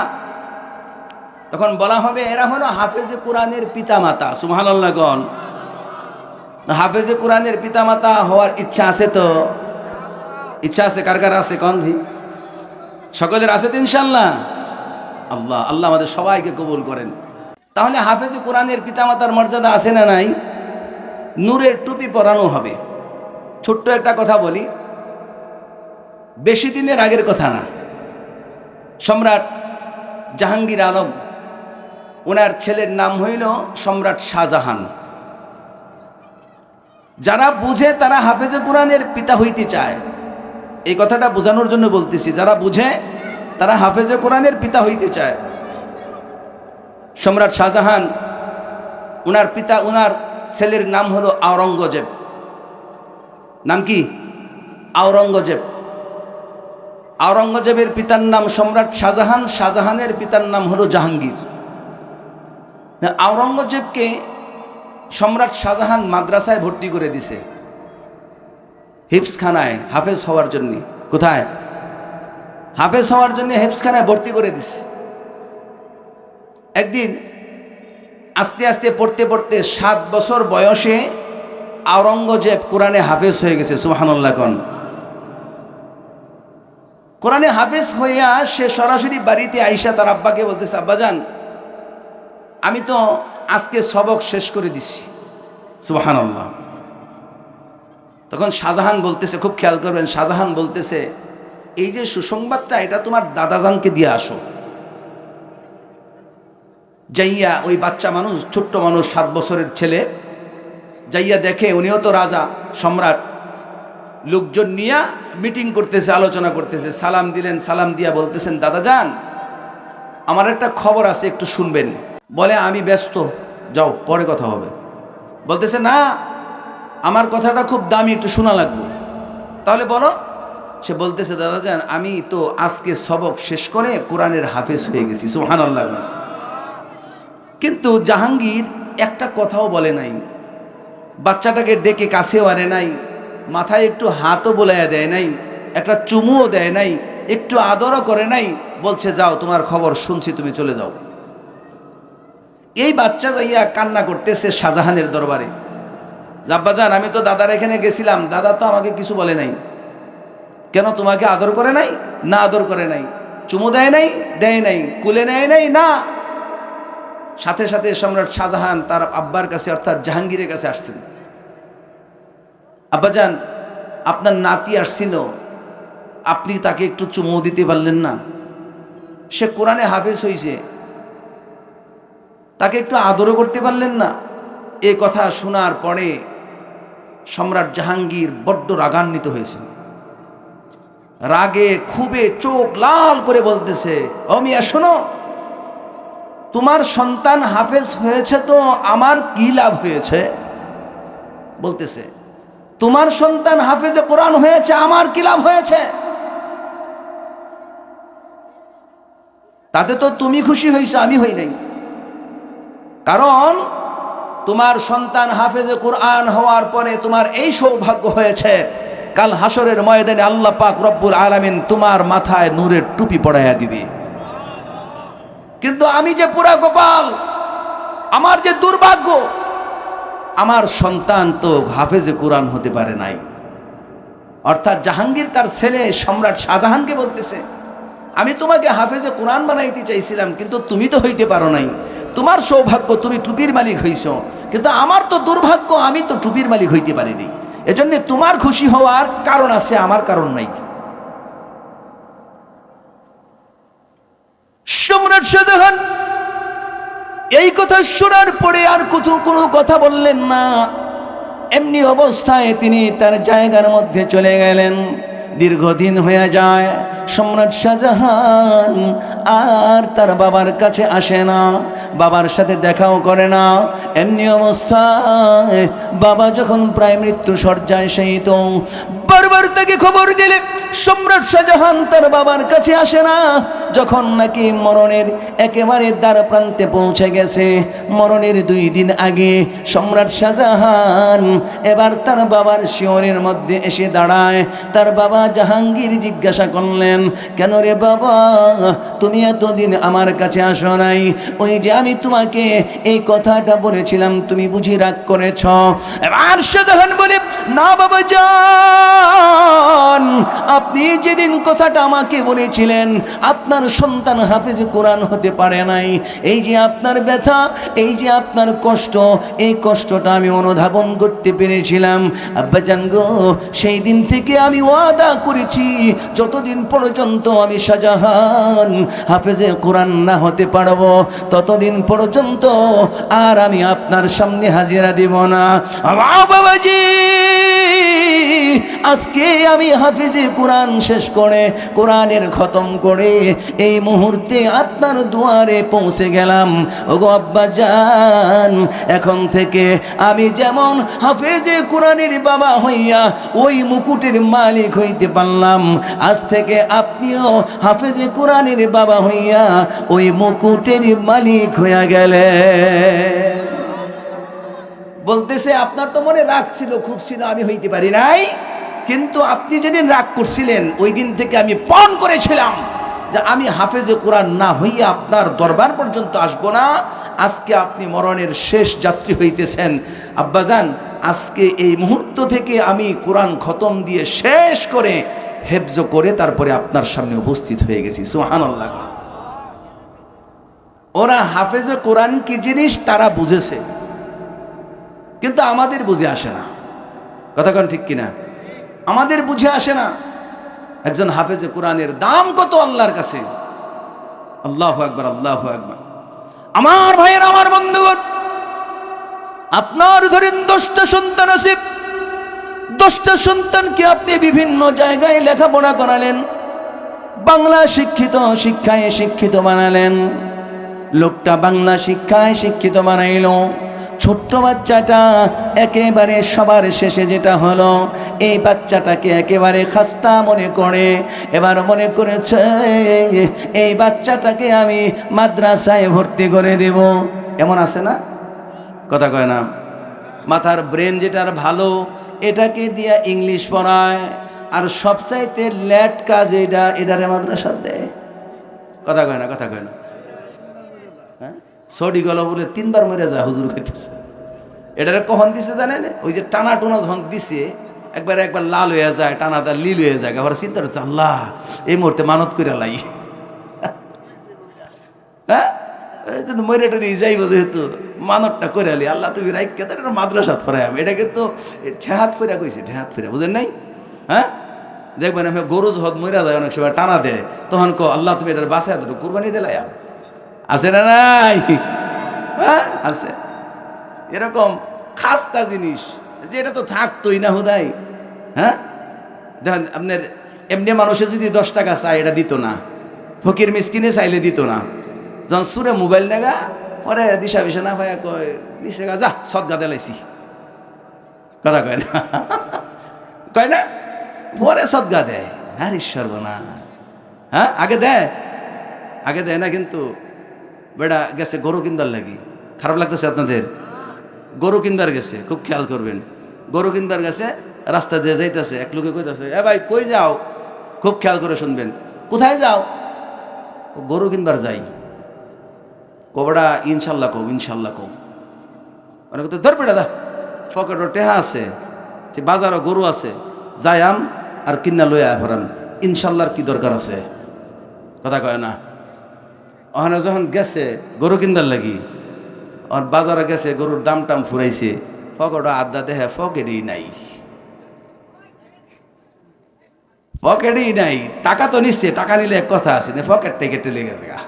তখন বলা হবে, এরা হলো হাফেজে কোরআনের পিতামাতা। সুবহানাল্লাহ গণ। হাফেজে কোরআনের পিতামাতা হওয়ার ইচ্ছা আছে তো? ইচ্ছা আছে? কার কার আছে কন দি? সকলের আছে তো ইনশাআল্লাহ? আল্লাহ আল্লাহ আমাদের সবাইকে কবুল করেন। তাহলে হাফেজে কোরআনের পিতামাতার মর্যাদা আছে না নাই? নূরের টুপি পরানো হবে। ছোট্ট একটা কথা বলি, বেশি দিনের আগের কথা না। সম্রাট জাহাঙ্গীর আলম, ওনার ছেলের নাম হইল সম্রাট শাহজাহান। যারা বুঝে তারা হাফেজে কোরআনের পিতা হইতে চায়, এই কথাটা বোঝানোর জন্য বলতেছি। যারা বুঝে তারা হাফেজে কোরআনের পিতা হইতে চায়। সম্রাট শাহজাহান, ওনার পিতা, ওনার ছেলের নাম হলো আওরঙ্গজেব। নাম কি? আওরঙ্গজেব। আওরঙ্গজেবের পিতার নাম সম্রাট শাহজাহান, শাহজাহানের পিতার নাম হলো জাহাঙ্গীর। আওরঙ্গজেবকে সম্রাট শাহজাহান মাদ্রাসায় ভর্তি করে দিছে, হিফজখানায়, হাফেজ হওয়ার জন্য। কোথায়? হাফেজ হওয়ার জন্য হিফজখানায় ভর্তি করে দিছে। একদিন আস্তে আস্তে পড়তে পড়তে 7 বছর বয়সে আওরঙ্গজেব কোরআনে হাফেজ হয়ে গেছে। সুবহানাল্লাহ কোন। কোরআনে হাফেজ হইয়া সে সরাসরি বাড়িতে আইসা তার আব্বাকে বলতেছে, আব্বাজান আমি তো আজকে সবক শেষ করে দিছি। সুবহানাল্লাহ। তখন শাহজাহান বলতেছে, খুব খেয়াল করবেন, শাহজাহান বলতেছে, এই যে সুসংবাদটা এটা তোমার দাদাজানকে দিয়ে আসো। যাইয়া ওই বাচ্চা মানুষ, ছোট্ট মানুষ, 7 বছরের ছেলে, যাইয়া দেখে উনিও তো রাজা, সম্রাট, লোকজন নিয়ে মিটিং করতেছে, আলোচনা করতেছে। সালাম দিলেন, সালাম দিয়া বলতেছেন, দাদাজান আমার একটা খবর আছে, একটু শুনবেন। বলে, আমি ব্যস্ত, যাও পরে কথা হবে। বলতেছে, না আমার কথাটা খুব দামি, একটু শোনা লাগবে। তাহলে বলো। সে বলতেছে, দাদাজান আমি তো আজকে সবক শেষ করে কোরআনের হাফেজ হয়ে গেছি। সুবহানাল্লাহ। কিন্তু জাহাঙ্গীর একটা কথাও বলে নাই, বাচ্চাটাকে ডেকে কাছেও আনে নাই, মাথায় একটু হাতও বোলাইয়া দেয় নাই, একটা চুমুও দেয় নাই, একটু আদরও করে নাই। বলছে, যাও তোমার খবর শুনছি, তুমি চলে যাও। এই বাচ্চা যাইয়া কান্না করতেছে শাহজাহানের দরবারে, আব্বাজান আমি তো দাদার এখানে গেছিলাম, দাদা তো আমাকে কিছু বলে নাই। কেন, তোমাকে আদর করে নাই? না আদর করে নাই। চুমু দেয় নাই? দেয় নাই। কুলে নেয় নাই? না। সাথে সাথে সম্রাট শাহজাহান তার আব্বার কাছে, অর্থাৎ জাহাঙ্গীরের কাছে আসছেন। আব্বাজান আপনার নাতি আসছিল, আপনি তাকে একটু চুমু দিতে পারলেন না? সে কোরআনে হাফেজ হয়েছে, তাকে একটু আদরও করতে পারলেন না? এই কথা শোনার পরে সম্রাট জাহাঙ্গীর বড্ড রাগান্বিত হয়েছেন। রাগে খুবে চোখ লাল করে বলতেছে, ও মিয়া শোনো, তোমার সন্তান হাফেজ হয়েছে তো আমার কি লাভ হয়েছে? বলতেছে, তোমার সন্তান হাফেজে কোরআন হয়েছে, আমার কি লাভ হয়েছে? তাতে তো তুমি খুশি হয়েছো, আমি হই নাই। কারণ তোমার সন্তান হাফেজে কোরআন হওয়ার পরে তোমার এই সৌভাগ্য হয়েছে, কাল হাসরের ময়দানে আল্লাহ পাক রব্বুল আলামিন তোমার মাথায় নূরের টুপি পরাইয়া দিবে। কিন্তু আমি যে পুরা গোপাল, আমার যে দুর্ভাগ্য, আমার সন্তান তো হাফেজে কোরআন হতে পারে নাই। অর্থাৎ জাহাঙ্গীর তার ছেলে সম্রাট শাহজাহানকে বলতেছে, আমি তোমাকে হাফেজে কোরআন বানাইতে চাইছিলাম, কিন্তু তুমি তো হইতে পারো নাই। তোমার সৌভাগ্য, তুমি টুপির মালিক হইছ, কিন্তু আমার তো দুর্ভাগ্য, আমি তো টুপির মালিক হইতে পারিনি। এজন্য তোমার খুশি হওয়ার কারণ আছে, আমার কারণ নাই। সম্রাট শাহজাহান এই কথা শোনার পরে আর কোনো কথা বললেন না। এমনি অবস্থায় তিনি তার জায়গার মধ্যে চলে গেলেন। দীর্ঘদিন হয়ে যায়, সম্রাট শাহজাহান আর তার বাবার কাছে আসে না, বাবার সাথে দেখাও করে না। এমনি অবস্থায় বাবা যখন প্রায় মৃত্যু শয্যায় শায়িত, বারবার তাকে খবর দিলে সম্রাট শাহজাহান তার বাবার কাছে আসে না। যখন নাকি মরণের একেবারে দ্বার প্রান্তে পৌঁছে গেছে, মরণের 2 দিন আগে সম্রাট শাহজাহান এবার তার বাবার শিয়রের মধ্যে এসে দাঁড়ায়। তার বাবা জাহাঙ্গীর জিজ্ঞাসা করলেন, কেন রে বাবা, তুমি এতদিন আমার কাছে আসো নাই? ওই যে আমি তোমাকে এই কথাটা বলেছিলাম, তুমি বুঝি রাগ করেছ? এবার শাহজাহান বলে, না বাবা যান, আপনি যেদিন কথাটা আমাকে বলেছিলেন আপনার সন্তান হাফেজ কোরআন হতে পারে নাই, এই যে আপনার ব্যথা, এই যে আপনার কষ্ট, এই কষ্টটা আমি অনুধাবন করতে পেরেছিলাম। আব্বাজান গো, সেই দিন থেকে আমি ওয়াদা করেছি, যতদিন পর্যন্ত আমি শাহজাহান হাফেজে কোরআন না হতে পারবো, ততদিন পর্যন্ত আর আমি আপনার সামনে হাজিরা দিব না। বাবাজি, আজকে আমি হাফেজে কোরআন শেষ করে, কোরআনের খতম করে এই মুহূর্তে আপনার দুয়ারে পৌঁছে গেলাম। ওগো আব্বাজান, এখন থেকে আমি যেমন হাফেজে কোরআনের বাবা হইয়া ওই মুকুটের মালিক হইতে পারলাম, আজ থেকে আপনিও হাফেজে কোরআনের বাবা হইয়া ওই মুকুটের মালিক হইয়া গেলে। বলতেছে, আপনার তো মনে রাগ ছিল, খুব ছিল, আমি হইতে পারি নাই, কিন্তু আপনি যেদিন রাগ করছিলেন ওই দিন থেকে আমি পণ করেছিলাম যে আমি হাফেজে কোরআন না হইয়া আপনার দরবার পর্যন্ত আসবো না। আজকে আপনি মরণের শেষ যাত্রী হইতেছেন। আব্বাজান, আজকে এই মুহূর্ত থেকে আমি কোরআন খতম দিয়ে শেষ করে হেফজ করে তারপরে আপনার সামনে উপস্থিত হয়ে গেছি। সুবহানাল্লাহ। ওরা হাফেজে কোরআন কি জিনিস তারা বুঝেছে, কিন্তু আমাদের বুঝে আসে না। কথা কোন ঠিক কিনা? আমাদের বুঝে আসে না একজন হাফেজে কোরআনের দাম কত আল্লাহর কাছে। আল্লাহু আকবার, আল্লাহু আকবার। আমার ভাইয়ের, আমার বন্ধুগণ, আপনার ধরেন 10টা সন্তান আছে, 10টা সন্তানকে আপনি বিভিন্ন জায়গায় লেখাপড়া করালেন, বাংলা শিক্ষায় শিক্ষিত বানালেন। লোকটা বাংলা শিক্ষায় শিক্ষিত বানাইল, ছোট্ট বাচ্চাটা একেবারে সবার শেষে যেটা হলো, এই বাচ্চাটাকে একেবারে খাস্তা মনে করে এবার মনে করেছে এই বাচ্চাটাকে আমি মাদ্রাসায় ভর্তি করে দেব। এমন আছে না? কথা কয় না? মাথার ব্রেন যেটার ভালো, এটাকে দিয়া ইংলিশ পড়ায়, আর সবচাইতে ল্যাট কাজ এটারে মাদ্রাসা দেয়। কথা কয় না? কথা কয় না? সৌদি গলা বলে 3বার মরে যায়, হুজুর খাইতেছে। এটারে কখন দিছে জানেন? ওই যে টানা টোনা যখন দিছে, একবার লাল হয়ে যায়, টানাটা লীল হয়ে যায়। আবার চিন্তা করছে, আল্লাহ এই মুহূর্তে মানত করে লাই, হ্যাঁ মরে টরে যাইব, যেহেতু মানতটা করে আলি, আল্লাহ তুমি রাইকা তো মাদ্রাসাত ফেরাই। আমি এটাকে তো ঠেহাত ফেরা কইছি, ঠেহাত ফেরা, বুঝেন নাই? হ্যাঁ, দেখবেন আমি গরু যখন মইরা যায় অনেক সময় টানা দেয়, তখন কো আল্লাহ তুমি এটার বাসায় এত কুরবানি দিলাম, আছে না নাই? হ্যাঁ আছে। এরকম খাস্তা জিনিস যে এটা তো থাকতোই না হুদাই। হ্যাঁ দেখেন আপনার এমনি মানুষে যদি 10 টাকা চায় এটা দিত না, ফকির মিসকিনে চাইলে দিত না। যখন সুরে মোবাইল নেগা পরে দিশা বিশা না ভাইয়া কয় দিছে গা, যা সদগা দেলাইছি, কথা কয় না? কয় না? পরে সদগা দেয়। হ্যাঁ সর্বনা। হ্যাঁ আগে দেয় না। কিন্তু বেটা গেছে গরু কিনবার লাগি, খারাপ লাগতেছে আপনাদের? গরু কিনবার গেছে, খুব খেয়াল করবেন। গরু কিনবার গেছে, রাস্তা দিয়ে যাইতেছে, এক লোকে কইতেছে এ ভাই কই যাও? খুব খেয়াল করে শুনবেন। কোথায় যাও? গরু কিনবার যাই। কবড়া ইনশাল্লাহ কও, ইনশাল্লাহ কও। অনেক তো ধর বেটা দা, পকেটও টেহা আছে, বাজারও গরু আছে, যাইয়াম আর কিন্না লইয়া ফেরাম, ইনশাল্লাহর কি দরকার আছে? কথা কয় না? ওখানে যখন গেছে গরু কিনবার লাগি, আর বাজারে গেছে, গরুর দাম টাম ফুরাইছে, পকেটও আড্ডা দেহে পকেটই নাই, পকেটই নাই। টাকা তো নিচ্ছে, টাকা নিলে এক কথা আছে, পকেটটাই কেটে লেগে গেছে গা।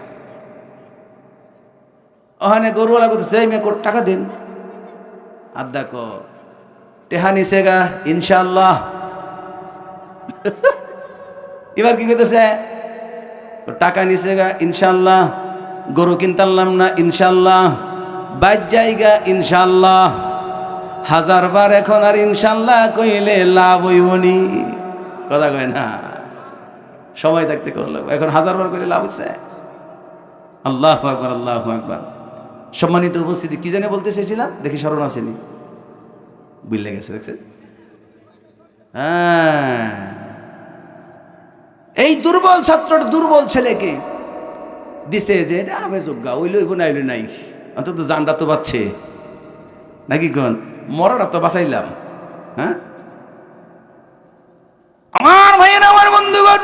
ওখানে গরুওয়ালা করতেছে এই মেয়ে টাকা দিন, আড্ডা ক টেহা নিছে গা ইনশাল্লাহ। এবার কি করতেছে? টাকা নিছে গা ইনশাল্লাহ, গরু কিনতাম না ইনশাল্লাহ, বাইর জায়গা ইনশাল্লাহ। 1000 বার এখন আর ইনশাল্লাহ কইলে লাভ হইবনি, কথা কয় না? সময় থাকতে করলো, এখন 1000 বার কইলে লাভ হচ্ছে? আল্লাহু আকবার, আল্লাহু আকবার। সম্মানিত উপস্থিতি, কি জানে বলতে চেয়েছিলাম, দেখি স্মরণ আসেনি, বুঝলে গেছে, দেখছেন? হ্যাঁ, এই দুর্বল ছাত্রটা দুর্বল ছেলেকে দিছে যে এটা আমি যোগ্যা, ওইলে নাই নাই, অন্তত জানটা তো বাঁচছে নাকি, কোন মরাটা তো বাঁচাইলাম। হ্যাঁ আমার ভাইয়েরা, আমার বন্ধুগণ,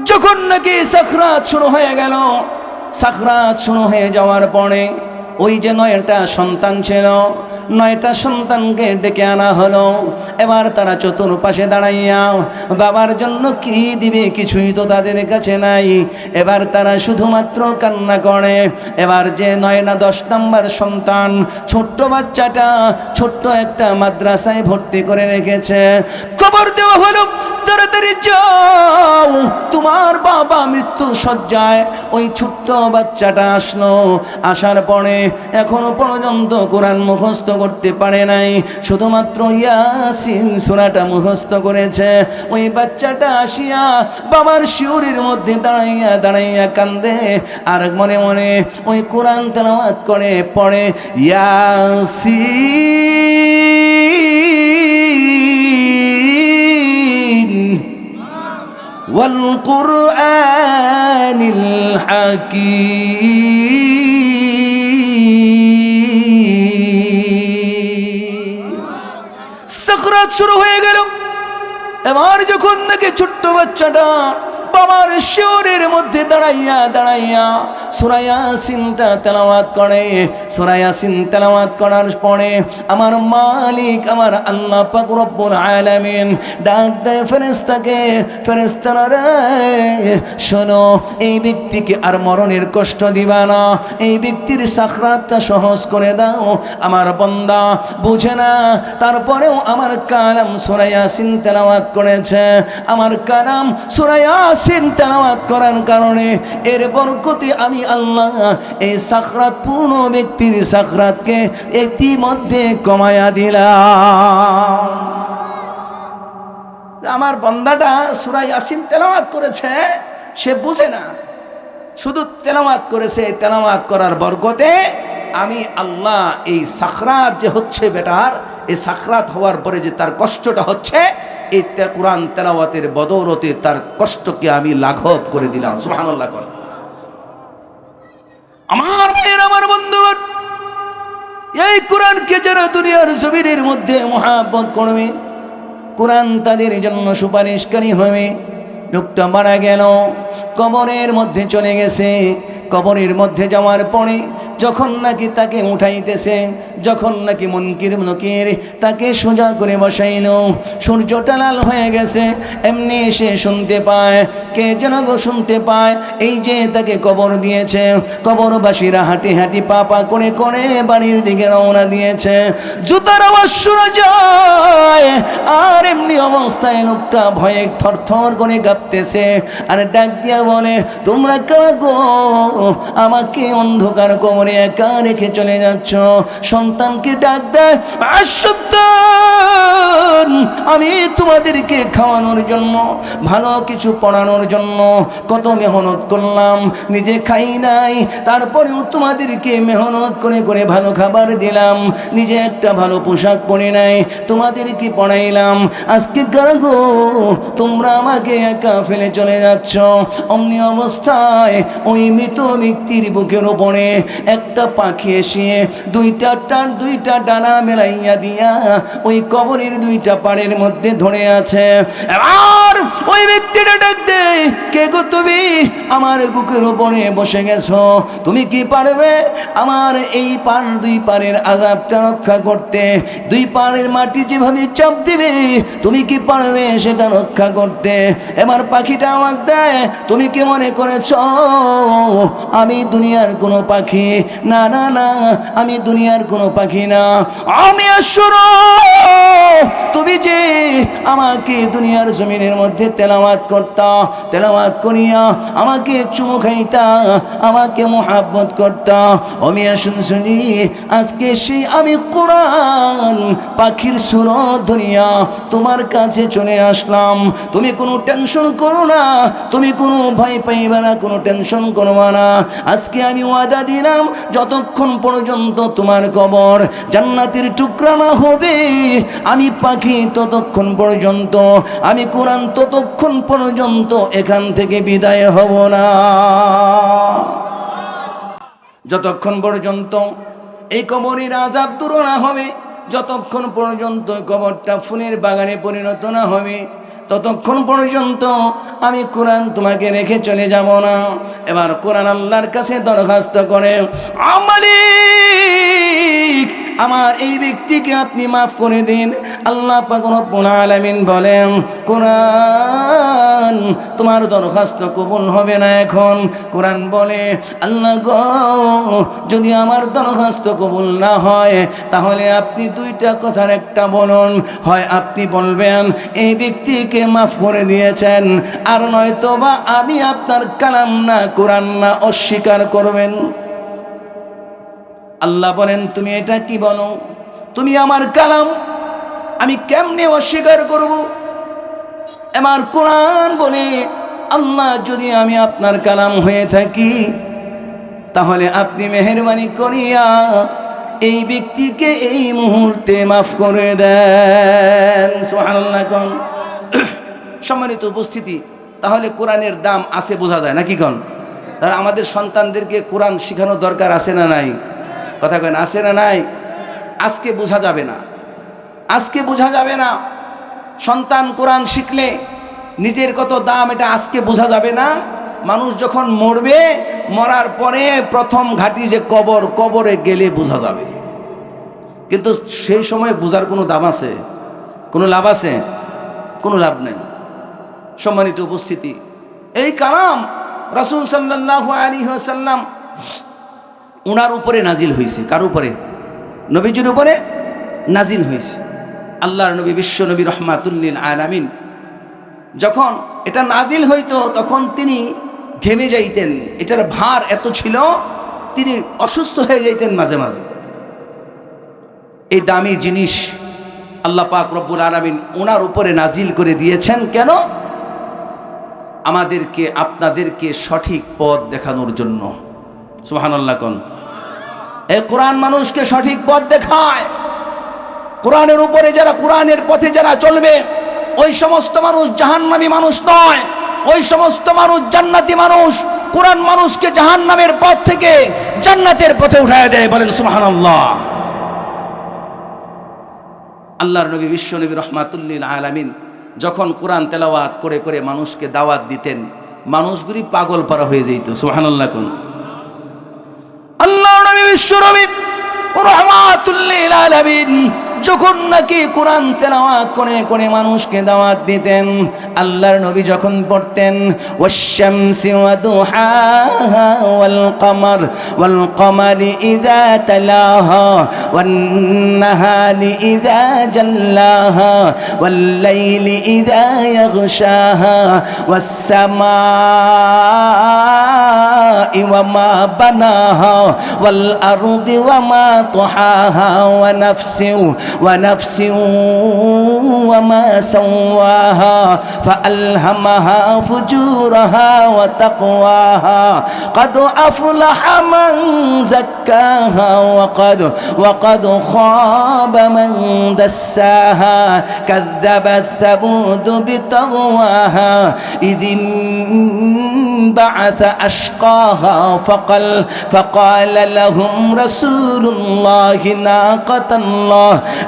যখন নাকি সাকরাত শুরু হয়ে গেল, সাকরাত শুরু হয়ে যাওয়ার পরে ওই যে 9টা সন্তান ছিল, 9টা সন্তানকে ডেকে আনা হলো। এবার তারা চতুর্পাশে দাঁড়াইয়া বাবার জন্য কি দিবে কিছুই তো তাদের কাছে নাই। এবার তারা শুধুমাত্র কান্না করে। এবার যে 9 না 10 নম্বর সন্তান, ছোট্ট বাচ্চাটা ছোট্ট একটা মাদ্রাসায় ভর্তি করে রেখেছে। খবর দেওয়া হলো তাড়াতাড়ি যাও, তোমার বাবা মৃত্যু শয্যায়। ওই ছোট্ট বাচ্চাটা আসলো, আসার পরে এখনো পর্যন্ত কোরআন মুখস্থ করতে পারে নাই, শুধুমাত্র ইয়াসিন সূরাটা মুখস্থ করেছে। ওই বাচ্চাটা আসিয়া বাবার শিউরির মধ্যে দাঁড়াইয়া দাঁড়াইয়া কান্দে, আর মনে মনে ওই কোরআন তেলাওয়াত করে পড়ে ইয়াসিন ওয়াল কুরআনিল হাকীম। সাকরাত শুরু হয়ে গেল। এবার যখন নাকি ছোট্ট বাচ্চাটা বাবার শিওরের মধ্যে দাঁড়াইয়া দাঁড়াইয়া সূরা ইয়াসিনটা তেলাওয়াত করে, সূরা ইয়াসিন তেলাওয়াত করার পরে আমার মালিক, আমার আল্লাহ পাক রব্বুল আলামিন ডাক দেয় ফেরেশতাকে, ফেরেশতারা রে শোনো, এই ব্যক্তিকে আর মরণের কষ্ট দিবা না, এই ব্যক্তির সাকরাতটা সহজ করে দাও। আমার বান্দা বুঝে না, তারপরেও আমার কালাম সূরা ইয়াসিন তেলাওয়াত করেছে। আমার কালাম সূরা ইয়াসিন তেলাওয়াত করার কারণে এর বরকতে আমি আল্লাহ এই সাকরাত পূর্ণ ব্যক্তির সাকরাতকে ইতিমধ্যে কমায়া দিলাম। আমার বান্দাটা সূরা ইয়াসিন তেলাওয়াত করেছে, সে বুঝে না, শুধু তেলাওয়াত করেছে। তেলাওয়াত করার বরকতে আমি আল্লাহ এই সাকরাত যে হচ্ছে বেটার, এই সাকরাত হওয়ার পরে যে তার কষ্টটা হচ্ছে, এই কোরআন তেলাওয়াতের বদৌলতে তার কষ্টকে আমি লাঘব করে দিলাম। সুবহানাল্লাহ। আমার ভাইয়ের, আমার বন্ধুগণ, এই কোরআনকে যারা দুনিয়ার জমিনের মধ্যে মহাব্বত করবে, কোরআন তাদের জন্য সুপারিশকারী হবে। লোকটা মারা গেল, কবরের মধ্যে চলে গেছে। কবরের মধ্যে যাওয়ার পরে যখন নাকি তাকে উঠাইতেছে, যখন নাকি মুনকির নকির তাকে সোজা করে বসাইল, সূর্যটা লাল হয়ে গেছে, এমনি এসে শুনতে পায়, কে যেন গো শুনতে পায়, এই যে তাকে কবর দিয়েছে। কবরবাসীরা হাঁটি হাঁটি পা পা করে করে বাড়ির দিকে রওনা দিয়েছে। জুতার আওয়াজ শোনা যায়, আর এমনি অবস্থায় লোকটা ভয়ে থরথর করে কাঁপতেছে, আর ডাক দিয়া বলে, তোমরা কারা গো? আমাকে অন্ধকার কবরে একা রেখে চলে যাচ্ছ। সন্তানকে ডাক দেয়, আমি তোমাদেরকে খাওয়ানোর জন্য, ভালো কিছু পড়ানোর জন্য কত মেহনত করলাম, নিজে খাই নাই, তারপরেও তোমাদেরকে মেহনত করে করে ভালো খাবার দিলাম, নিজে একটা ভালো পোশাক পরে নাই, তোমাদেরকে পড়াইলাম। আজকে গো তোমরা আমাকে একা ফেলে চলে যাচ্ছ। অমনি অবস্থায় ওই মৃত ব্যক্তির বুকের ওপরে একটা পাখি এসে দুইটা ডানা মেলাইয়া দিয়া ওই কবরের দুইটা পাড়ের মধ্যে ধরে আছে। এবার ওই ব্যক্তিটা ডাক দে, কে গো তুমি? আমার বুকের উপরে বসে গেছো, তুমি কি পারবে আমার এই দুই পাড়ের আযাবটা রক্ষা করতে? দুই পাড়ের মাটি যেভাবে চাপ দিবে, তুমি কি পারবে সেটা রক্ষা করতে? এবার পাখিটা আওয়াজ দেয়, তুমি কি মনে করেছ আমি দুনিয়ার কোনো পাখি? না না না, আমি দুনিয়ার কোনো পাখি না, আমি আসুরা। তুমি যে আমাকে দুনিয়ার জমিনের মধ্যে তেলাওয়াত করতা, তেলাওয়াত করিয়া আমাকে চুমু খাইতা, আমাকে মোহাব্বত করতা, আমি শুনি আজকে সেই আমি কোরআন পাখির সুরত ধরিয়া তোমার কাছে চলে আসলাম। তুমি কোনো টেনশন করো না, তুমি কোনো ভয় পাইবে না, কোনো টেনশন করবা না। আজকে আমি ওয়াদা দিলাম, যতক্ষণ পর্যন্ত তোমার কবর জান্নাতের টুকরা না হবে, আমি পাখি ততক্ষণ পর্যন্ত, আমি কোরআন ততক্ষণ পর্যন্ত এখান থেকে বিদায় হব না। যতক্ষণ পর্যন্ত এই কবরের আযাব দূর না হবে, যতক্ষণ পর্যন্ত কবরটা ফুলের বাগানে পরিণত না হবে, ততক্ষণ পর্যন্ত আমি কোরআন তোমাকে রেখে চলে যাব না। এবার কোরআন আল্লাহর কাছে দরখাস্ত করে, মালিক আমার এই ব্যক্তিকে আপনি মাফ করে দিন। আল্লাহ পাক রব্বুল আলামিন বলেন, কোরআন তোমার দরখাস্ত কবুল হবে না এখন। কোরআন বলে, আল্লাহ গো যদি আমার দরখাস্ত কবুল না হয়, তাহলে আপনি দুইটা কথার একটা বলুন, হয় আপনি বলবেন এই ব্যক্তিকে মাফ করে দিয়েছেন, আর নয়তো বা আমি আপনার কালাম না কোরআন না অস্বীকার করবেন। আল্লাহ বলেন, তুমি এটা কি বলো? তুমি আমার কালাম আমি কেমনে অস্বীকার করব? আমার কোরআন বলে, আল্লাহ যদি আমি আপনার কালাম হয়ে থাকি, তাহলে আপনি মেহেরবানি করিয়া এই ব্যক্তিকে এই মুহূর্তে মাফ করে দেন। সুবহানাল্লাহ। কোন সম্মানিত উপস্থিতি, তাহলে কোরআনের দাম আছে বোঝা যায় নাকি? কোন তাহলে আমাদের সন্তানদেরকে কোরআন শেখানো দরকার আছে না নাই? কথা কেন আছে না নাই? আজকে বোঝা যাবে না, আজকে বোঝা যাবে না। সন্তান কোরআন শিখলে নিজের কত দাম এটা আজকে বোঝা যাবে না। মানুষ যখন মরবে, মরার পরে প্রথম ঘাটি যে কবর, কবরে গেলে বোঝা যাবে। কিন্তু সেই সময় বোঝার কোনো দাম আছে? কোনো লাভ আছে? কোনো লাভ নেই। সম্মানিত উপস্থিতি, এই কালাম রাসূল সাল্লাল্লাহু আলাইহি ওয়াসাল্লাম উনার উপরে নাজিল হয়েছে। কার উপরে? নবীজির উপরে নাজিল হয়েছে। আল্লাহর নবী, বিশ্ব নবী রহমাতুল লিল আলামিন, যখন এটা নাজিল হইতো তখন তিনি ঘেমে যাইতেন। এটার ভার এত ছিল, তিনি অসুস্থ হয়ে যাইতেন মাঝে মাঝে। এই দামি জিনিস আল্লাহ পাক রব্বুল আলামিন ওনার উপরে নাজিল করে দিয়েছেন। কেন? আমাদেরকে, আপনাদেরকে সঠিক পথ দেখানোর জন্য। সুবহানাল্লাহ। কোন এই কোরআন মানুষকে সঠিক পথ দেখায়। কোরআনের উপরে যারা, কোরআনের পথে যারা চলবে, ওই সমস্ত মানুষ জাহান্নামী মানুষ নয়, ওই সমস্ত মানুষ জান্নাতি মানুষ। কোরআন মানুষকে জাহান্নামের পথ থেকে জান্নাতের পথে উঠায় দেয়। বলেন সুবহানাল্লাহ। আল্লাহর নবী, বিশ্ব নবী রহমাতুল লিল আলামিন যখন কোরআন তেলাওয়াত করে করে মানুষকে দাওয়াত দিতেন, মানুষগুলি পাগল পারা হয়ে যেত। সুবহানাল্লাহ। কোন আল্লাহর নবী বিশ্বনবী রাহমাতুল লিল আলামিন যখন নাকি কোরআন তেলাওয়াত করে করে মানুষকে দাওয়াত দিতেন, আল্লাহর নবী যখন পড়তেন ওয়াশ-শামসি ওয়া দুহাহা ওয়াল কমারি ইযা তালাহা ওয়ান নাহারি ইযা জাল্লাহা ওয়াল লাইলি ইযা ইয়াগশাহা ওয়াস সামাই ওয়া মা বানাহা ওয়াল আরদি ওয়া মা طحاها ونفس وما سواها فألهمها فجورها وتقواها قد أفلح من زكاها وقد خاب من دساها كذبت ثمود بطغواها إذ انبعث أشقاها فقال لهم رسول الله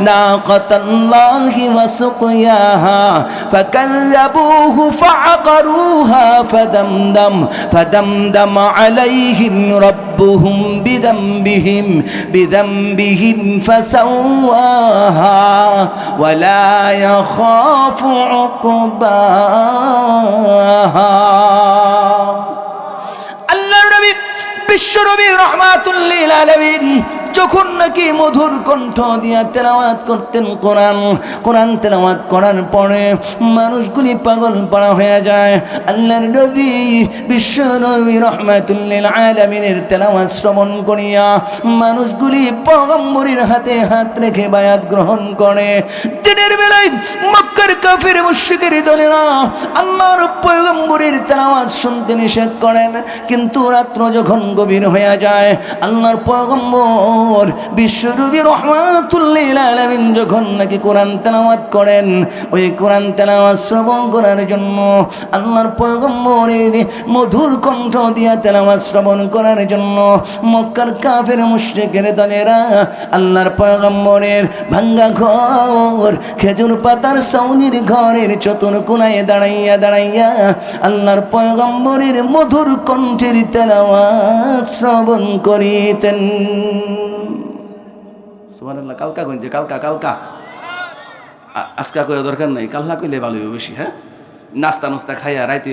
ناقة الله وسقياها فكذبوه فعقروها فدمدم عليهم ربهم بذنبهم فسواها ولا يخاف عقباها আল্লাহর নবী বিশ্বনবী রাহমাতুল লিল আলামিন যখন নাকি মধুর কণ্ঠ দিয়া তেলাওয়াত করতেন কোরআন তেলাওয়াত করার পরে মানুষগুলি পাগল পাড়া হয়ে যায়। আল্লাহর নবী বিশ্বনবী রাহমাতুল লিল আলামিনের তেলাওয়াত শ্রবণ করিয়া মানুষগুলি পয়গম্বরের হাতে হাত রেখে বায়াত গ্রহণ করে। দিনের বেলায় মক্কার কাফির মুশরিকের দলেরা আল্লাহর পয়গম্বরের তেলাওয়াত শুনতে নিষেধ করেন, কিন্তু রাত্র যখন গভীর হয়ে যায় আল্লাহর পয়গম্বর বিশ্বনবী রাহমাতুল লিল আলামিন যখন নাকি কোরআন তেলাওয়াত করেন, ওই কোরআন তেলাওয়াত শ্রবণ করার জন্য আল্লাহর পয়গম্বরের মধুর কণ্ঠ দিয়া তেলাওয়াত শ্রবণ করার জন্য মক্কার কাফির মুশরিকের দলেরা আল্লাহর পয়গম্বরের ভাঙ্গা ঘর খেজুর পাতার ছাউনির ঘরের চতুর কোণায় দাঁড়াইয়া আল্লাহর পয়গম্বরের মধুর কণ্ঠের তেলাওয়াত শ্রবণ করিতেন। সুবহানাল্লাহ। কালকা গঞ্জে কালকা আজকা কই দরকার নাই, কালনা কইলে ভালো হবে বেশি। হ্যাঁ, নাস্তা খাইয়া রাইতে